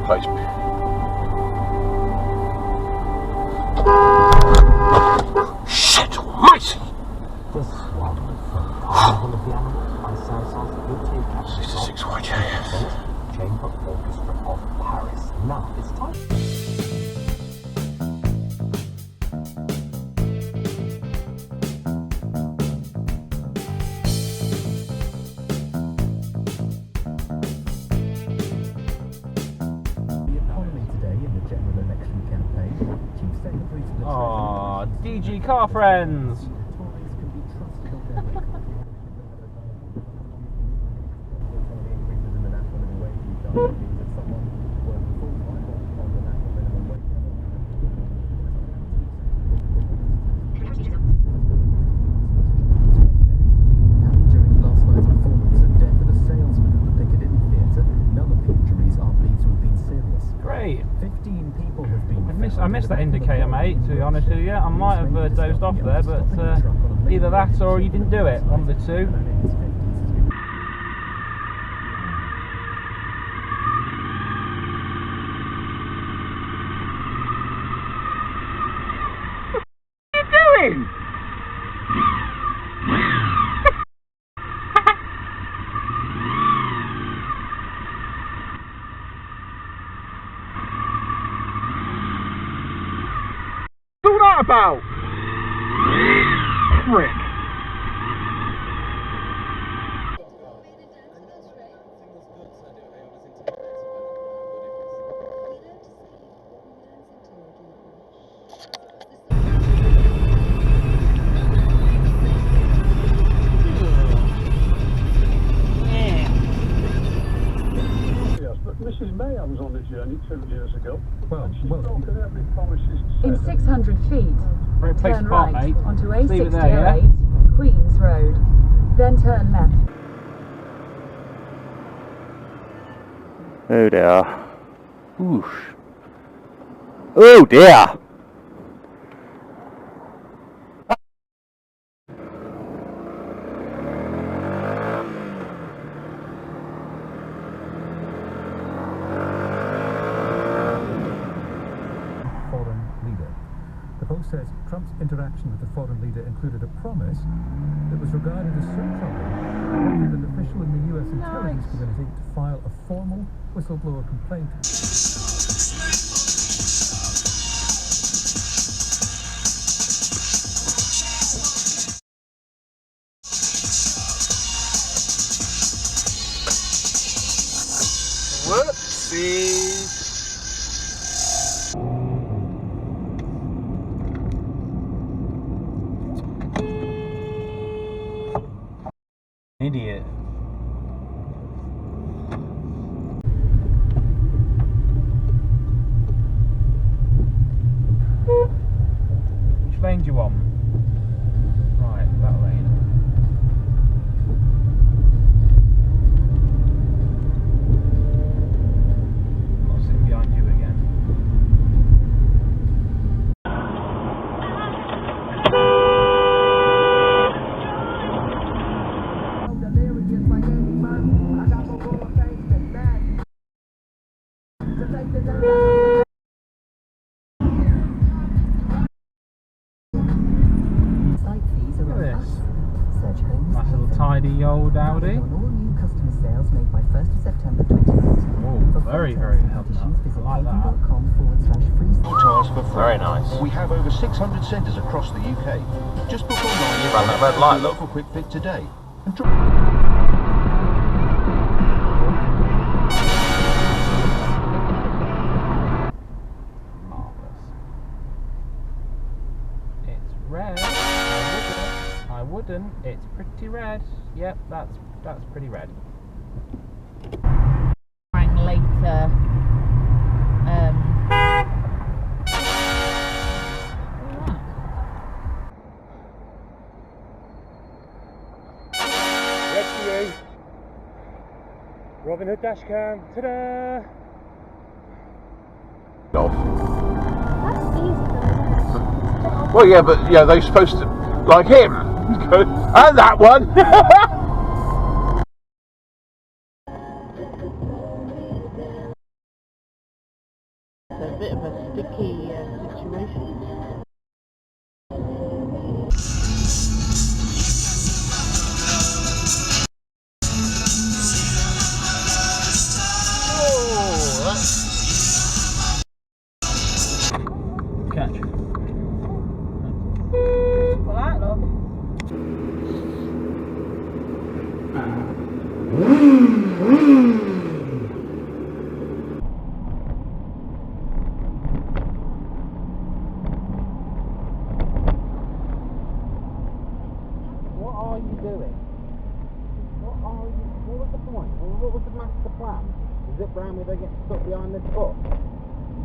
place. Shit almighty! This one from one of the animals by South will take up 66 YJ. Chamber Orchestra of Paris. Now it's time. Aww, DG car friends! During last night's performance and death of a salesman at the Piccadilly Theatre, none of the injuries are believed to have been serious. Great! 15 people have been. I missed that indicator, mate, to be honest with you. I might have dozed off there, but either that or you didn't do it, one of the two. What are you doing? What's all that about? Prick. Mrs. Mayhem was on the journey 2 years ago. Well, Broken every promise she's In 600 feet, Great place turn to park, right mate. onto Leave it A608 there, yeah? Queens Road. Then turn left. Oh dear. Whoosh. Oh dear. foreign leader. The Post says Trump's interaction with the foreign leader included a promise that was regarded as so troubling that an official in the US intelligence community to file a formal whistleblower complaint. Whoopsie. Idiot. Which lane do you want? Right, that lane. Not sitting behind you again. Nice little tidy old Audi. On all new customer sales made by 1st of September 2019. Oh, very, very healthy. I like that. Very nice. We have over 600 centres across the UK. Just book online. You ran that red light, look. For quick fit today. And Marvellous. It's red. I wouldn't. It's pretty red. Yep, that's pretty red. Rang later. Rescue. Robin Hood dashcam. Ta-da! Well, yeah, but yeah, they're supposed to like him, and that one. are you doing? What was the point? What was the master plan? Zip round with her, get stuck behind this bus?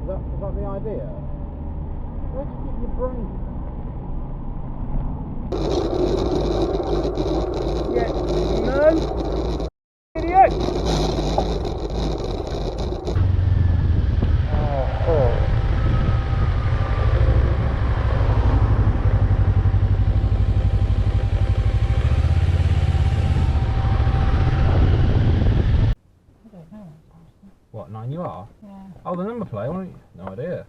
Is that the idea? Where do you keep your brain? Yeah, no! Idiot! What, 9UR? Yeah. Oh, the number plate? No idea.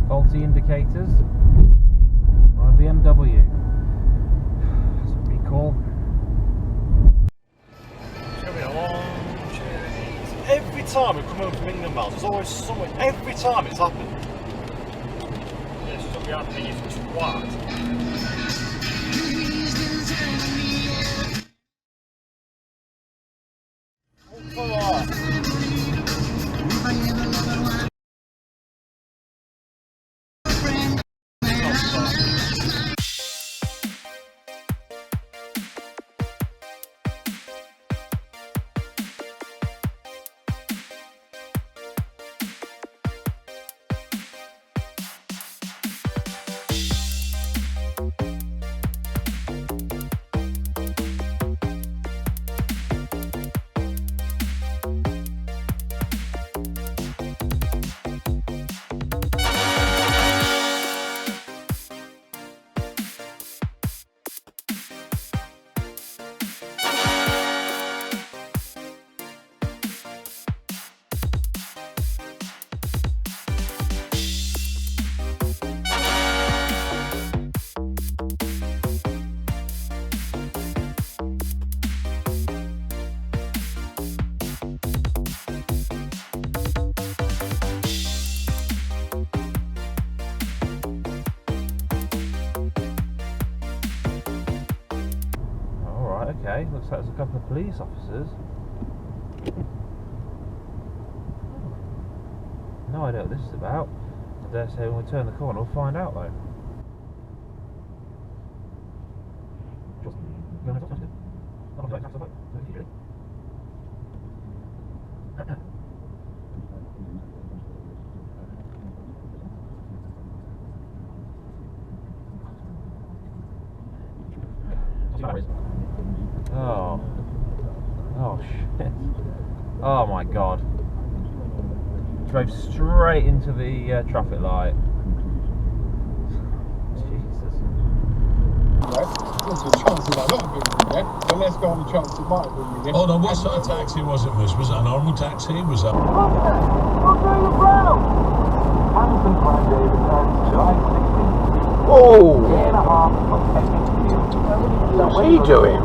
Faulty indicators on a BMW. That's a recall. It's going to be a long journey. Every time we come home from England, Miles, there's always somewhere. Every time it's happened. Yeah, stuck behind me, you twat. Okay, looks like there's a couple of police officers. No idea what this is about. I dare say when we turn the corner we'll find out though. Oh shit. Oh my god. Drove straight into the traffic light. Jesus. There's a chance it might not have been there, but let's go on the chance it might have been there. Hold on, what sort of taxi was it, miss? Was it a normal taxi? Was that... Oh! What are you doing?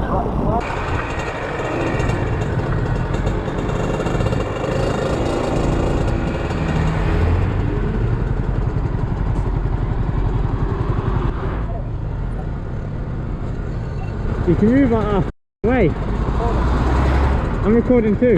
You can move like that way. I'm recording too.